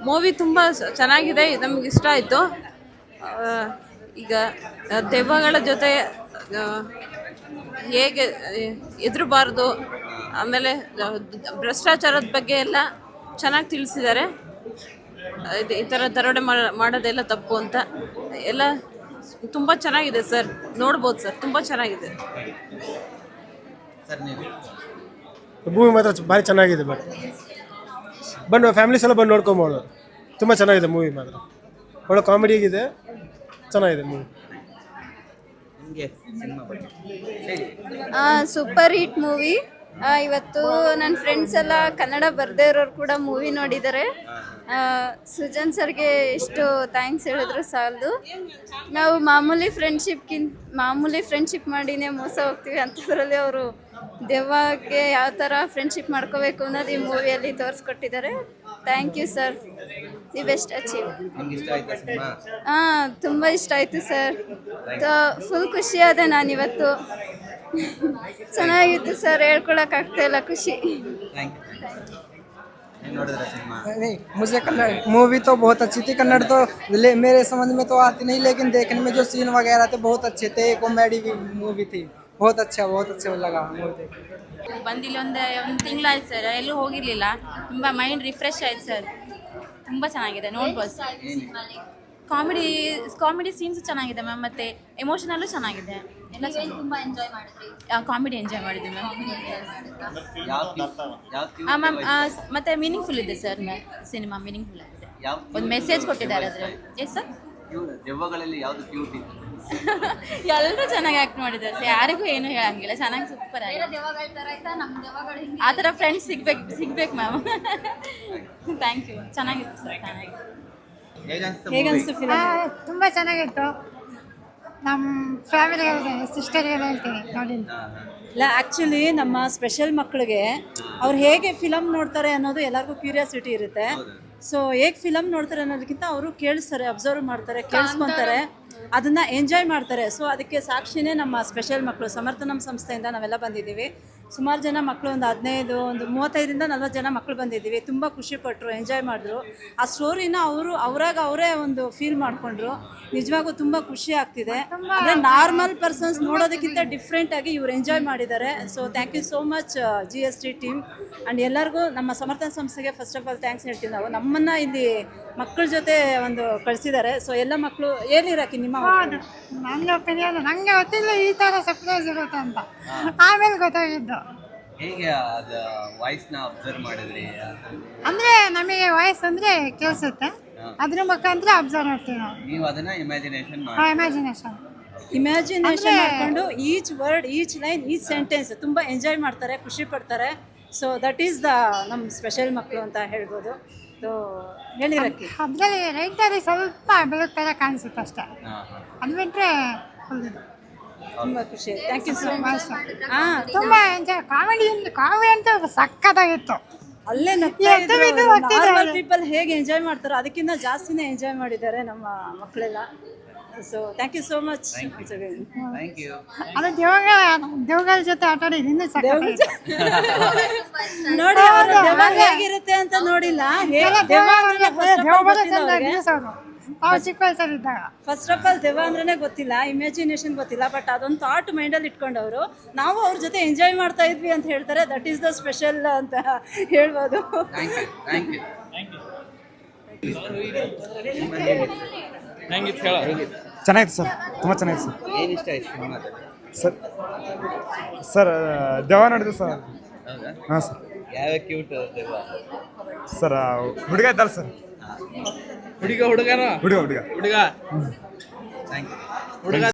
Movie ತುಂಬ ಚೆನ್ನಾಗಿದೆ, ನಮ್ಗೆ ಇಷ್ಟ ಆಯಿತು. ಈಗ ದೆವ್ವಗಳ ಜೊತೆ ಹೇಗೆ ಎದುರಬಾರ್ದು, ಆಮೇಲೆ ಭ್ರಷ್ಟಾಚಾರದ ಬಗ್ಗೆ ಎಲ್ಲ ಚೆನ್ನಾಗಿ ತಿಳಿಸಿದ್ದಾರೆ. ಈ ಥರ ದರೋಡೆ ಮಾಡೋದೆಲ್ಲ ತಪ್ಪು ಅಂತ ಎಲ್ಲ ತುಂಬ ಚೆನ್ನಾಗಿದೆ ಸರ್, ನೋಡ್ಬೋದು ಸರ್, ತುಂಬ ಚೆನ್ನಾಗಿದೆ. ಮೂವಿ ಮಾತ್ರ ಭಾರಿ ಚೆನ್ನಾಗಿದೆ. ಬಂದು ಫ್ಯಾಮಿಲೀಸ್ ಎಲ್ಲ ಬಂದು ನೋಡ್ಕೊಬೋದು, ತುಂಬ ಚೆನ್ನಾಗಿದೆ ಮೂವಿ ಮಾತ್ರ. ಒಳ್ಳೆ ಕಾಮಿಡಿ ಆಗಿದೆ, ಚೆನ್ನಾಗಿದೆ ಮೂವಿ. Super hit movie. ಇವತ್ತು ನನ್ನ ಫ್ರೆಂಡ್ಸ್ ಎಲ್ಲ ಕನ್ನಡ ಬರದೇ ಇರೋರು ಕೂಡ ಮೂವಿ ನೋಡಿದ್ದಾರೆ. ಸುಜನ್ ಸರ್ಗೆ ಎಷ್ಟು ಥ್ಯಾಂಕ್ಸ್ ಹೇಳಿದ್ರು ಸಾಲದು. ನಾವು ಮಾಮೂಲಿ ಫ್ರೆಂಡ್ಶಿಪ್ ಮಾಡಿನೇ ಮೋಸ ಹೋಗ್ತೀವಿ ಅಂಥದ್ರಲ್ಲಿ ಅವರು ದೆವ್ವಕ್ಕೆ ಯಾವ ಥರ ಫ್ರೆಂಡ್ಶಿಪ್ ಮಾಡ್ಕೋಬೇಕು ಅನ್ನೋದು ಈ ಮೂವಿಯಲ್ಲಿ ತೋರಿಸ್ಕೊಟ್ಟಿದ್ದಾರೆ. Thank you sir, the best achieve. ತುಂಬ ಇಷ್ಟ ಆಯಿತು ಸರ್, ಫುಲ್ ಖುಷಿಯಾದೆ ನಾನಿವತ್ತು. ಚೆನ್ನಾಗಿತ್ತು ಸರ್, ಹೇಳ್ಕೊಳಕ್ಕಾಗ್ತಾ ಇಲ್ಲ, ಖುಷಿ. मुझे कन्नड़ मूवी तो बहुत अच्छी थी. कन्नड़ तो मेरे समझ में तो आती नहीं, लेकिन देखने में जो सीन वगैरह थे बहुत अच्छे थे. कॉमेडी मूवी थी, बहुत अच्छा लगा मूवी. ಬಂದಿಲ್ಲ ಒಂದು ತಿಂಗಳಾಯ್ತು ಸರ್, ಎಲ್ಲೂ ಹೋಗಿರಲಿಲ್ಲ. ತುಂಬ ಮೈಂಡ್ ರಿಫ್ರೆಶ್ ಆಯ್ತು ಸರ್, ತುಂಬ ಚೆನ್ನಾಗಿದೆ, ನೋಡ್ಬೋದು. ಕಾಮಿಡಿ ಸೀನ್ಸ್ ಚೆನ್ನಾಗಿದೆ ಮ್ಯಾಮ್, ಮತ್ತು ಎಮೋಷನಲ್ಲೂ ಚೆನ್ನಾಗಿದೆ. ಎಲ್ಲ ತುಂಬ ಎಂಜಾಯ್ ಮಾಡಿದ್ರಿ? ಕಾಮಿಡಿ ಎಂಜಾಯ್ ಮಾಡಿದ್ವಿ ಮ್ಯಾಮ್. ಮ್ಯಾಮ್ ಮತ್ತು ಮೀನಿಂಗ್ಫುಲ್ ಇದೆ ಸರ್, ಸಿನಿಮಾ ಮೀನಿಂಗ್ಫುಲ್ ಇದೆ, ಒಂದು ಮೆಸೇಜ್ ಕೊಟ್ಟಿದ್ದಾರೆ ಅದರಲ್ಲಿ. ಎಸ್ ಸರ್, ಎಲ್ಲರೂ ಚೆನ್ನಾಗಿ ಆ್ಯಕ್ಟ್ ಮಾಡಿದ್ದಾರೆ ಸರ್, ಯಾರಿಗೂ ಏನೂ ಹೇಳಂಗಿಲ್ಲ, ಚೆನ್ನಾಗಿ ಸೂಪರ್ ಆಗಿದೆ. ಆ ಥರ ಫ್ರೆಂಡ್ಸ್ ಸಿಗ್ಬೇಕು ಮ್ಯಾಮ್. ಥ್ಯಾಂಕ್ ಯು, ಚೆನ್ನಾಗಿತ್ತು ಸರ್, ಚೆನ್ನಾಗಿ. ಹೇಗನ್ನಿಸ್ತು ಫಿಲಮ್? ತುಂಬ ಚೆನ್ನಾಗಿತ್ತು. ನಮ್ಮ ಫ್ಯಾಮಿಲಿಗೆ ಸಿಸ್ಟರ್ಗೆಲ್ಲ ಹೇಳ್ತೀನಿ ನೋಡಿ. ಇಲ್ಲ, ಆ್ಯಕ್ಚುಲಿ ನಮ್ಮ ಸ್ಪೆಷಲ್ ಮಕ್ಕಳಿಗೆ ಅವ್ರು ಹೇಗೆ ಫಿಲಮ್ ನೋಡ್ತಾರೆ ಅನ್ನೋದು ಎಲ್ಲರಿಗೂ ಕ್ಯೂರಿಯಾಸಿಟಿ ಇರುತ್ತೆ. ಸೊ ಹೇಗೆ ಫಿಲಮ್ ನೋಡ್ತಾರೆ ಅನ್ನೋದಕ್ಕಿಂತ ಅವರು ಕೇಳಿಸ್ತಾರೆ, ಅಬ್ಸರ್ವ್ ಮಾಡ್ತಾರೆ, ಕೇಳಿಸ್ಕೊತಾರೆ, ಅದನ್ನು ಎಂಜಾಯ್ ಮಾಡ್ತಾರೆ. ಸೊ ಅದಕ್ಕೆ ಸಾಕ್ಷಿನೇ ನಮ್ಮ ಸ್ಪೆಷಲ್ ಮಕ್ಕಳು. ಸಮರ್ಥನಂ ಸಂಸ್ಥೆಯಿಂದ ನಾವೆಲ್ಲ ಬಂದಿದ್ದೀವಿ. ಸುಮಾರು ಜನ ಮಕ್ಕಳು, ಒಂದು 35ರಿಂದ 40 ಜನ ಮಕ್ಕಳು ಬಂದಿದ್ದೀವಿ. ತುಂಬ ಖುಷಿಪಟ್ಟರು, ಎಂಜಾಯ್ ಮಾಡಿದ್ರು. ಆ ಸ್ಟೋರಿನ ಅವರೇ ಒಂದು ಫೀಲ್ ಮಾಡಿಕೊಂಡ್ರು. ನಿಜವಾಗೂ ತುಂಬ ಖುಷಿ ಆಗ್ತಿದೆ. ಅಂದರೆ ನಾರ್ಮಲ್ ಪರ್ಸನ್ಸ್ ನೋಡೋದಕ್ಕಿಂತ ಡಿಫ್ರೆಂಟಾಗಿ ಇವ್ರು ಎಂಜಾಯ್ ಮಾಡಿದ್ದಾರೆ. So thank you so much GST team and ಎಲ್ಲರಿಗೂ ನಮ್ಮ ಸಮರ್ಥನ ಸಂಸ್ಥೆಗೆ ಫಸ್ಟ್ ಆಫ್ ಆಲ್ ಥ್ಯಾಂಕ್ಸ್ ಹೇಳ್ತೀವಿ ನಾವು. ನಮ್ಮನ್ನು ಇಲ್ಲಿ ಮಕ್ಕಳ ಜೊತೆ ಒಂದು ಕಳಿಸಿದ್ದಾರೆ. ಸೊ ಎಲ್ಲ ಮಕ್ಕಳು ಏನಿರಾಕಿ ನಿಮ್ಮ ನನ್ನ ಒಪಿನಿಯನ್, ನನಗೆ ಗೊತ್ತಿಲ್ಲ ಈ ಥರ ಸರ್ಪ್ರೈಸ್ ಇರುತ್ತೆ ಅಂತ, ಆಮೇಲೆ ಗೊತ್ತಾಗಿದ್ದು. ಹೇಗೆ ಅದು ವಾಯ್ಸ್ನ ಅಬ್ಸರ್ವ್ ಮಾಡಿದ್ರಿ? ಅಂದರೆ ನಮಗೆ ವಾಯ್ಸ್ ಅಂದರೆ ಕೇಳಿಸುತ್ತೆ, ಅದ್ರ ಮುಖಾಂತರ ಅಬ್ಸರ್ವ್ ಮಾಡ್ತೀವಿ ನಾವು. ನೀವು ಅದನ್ನ ಇಮ್ಯಾಜಿನೇಷನ್ ಮಾಡಿಕೊಂಡು each word, each line, each sentence ತುಂಬ ಎಂಜಾಯ್ ಮಾಡ್ತಾರೆ, ಖುಷಿ ಪಡ್ತಾರೆ. ಸೊ ದಟ್ ಈಸ್ ನಮ್ಮ ಸ್ಪೆಷಲ್ ಮಕ್ಕಳು ಅಂತ ಹೇಳ್ಬೋದು. ಸೊ ಹೇಳಿರಕ್ಕೆ ಅದರಲ್ಲಿ ರೈಟಲ್ಲಿ ಸ್ವಲ್ಪ ಬೆಳಗ್ತಾರೆ ಕಾಣಿಸುತ್ತೆ ಅಷ್ಟೇ, ಅದು ಬಿಟ್ಟರೆ ತುಂಬ ಖುಷಿ. Thank you so much. ತುಂಬ ಎಂಜಾಯ್. ಕಾಮಿಡಿ ಅಂತೂ ಸಕ್ಕತ್ತಾಗಿತ್ತು. ಅಲ್ಲೇ ನಾರ್ಮಲ್ ಪೀಪಲ್ ಹೇಗೆ ಎಂಜಾಯ್ ಮಾಡ್ತಾರೋ ಅದಕ್ಕಿಂತ ಜಾಸ್ತಿನೇ ಎಂಜಾಯ್ ಮಾಡಿದ್ದಾರೆ ನಮ್ಮ ಮಕ್ಕಳೆಲ್ಲ. So thank you so much. ಅದು ದೇವಗಳ ಜೊತೆ ಆಟ ಆಡಿ ಇನ್ನೂ ನೋಡಿ, ಅವರು ದೆವ್ವ ಹೇಗಿರುತ್ತೆ ಅಂತ ನೋಡಿಲ್ಲ. ಚಿಕ್ಕ ವಯಸ್ಸಲ್ಲಿದ್ದಾಗ ಫಸ್ಟ್ ಆಫ್ ಆಲ್ ದೆವ್ವ ಅಂದ್ರೇ ಗೊತ್ತಿಲ್ಲ, ಇಮ್ಯಾಜಿನೇಷನ್ ಗೊತ್ತಿಲ್ಲ. ಬಟ್ ಅದೊಂದು ಥಾಟ್ ಮೈಂಡಲ್ಲಿ ಇಟ್ಕೊಂಡವರು ನಾವು ಅವ್ರ ಜೊತೆ ಎಂಜಾಯ್ ಮಾಡ್ತಾ ಇದ್ವಿ ಅಂತ ಹೇಳ್ತಾರೆ. ದಟ್ ಈಸ್ ದ ಸ್ಪೆಷಲ್ ಅಂತ ಹೇಳ್ಬೋದು. ಚೆನ್ನಾಗಿತ್ತು ಸರ್, ತುಂಬ ಚೆನ್ನಾಗಿತ್ತು ಸರ್. ಏನು ಇಷ್ಟ ಆಯ್ತು ಸರ್? ಸರ್ ದೆವ್ವ ನೋಡಿದ್ರು ಸರ್. ಹಾಂ ಸರ್. ಯಾವ ಕ್ಯೂಟ್ ದೆವ್ವ ಸರ್? ಹುಡುಗ ಇದ್ದಲ್ಲ ಸರ್. ಹುಡುಗ ಥ್ಯಾಂಕ್ ಯು.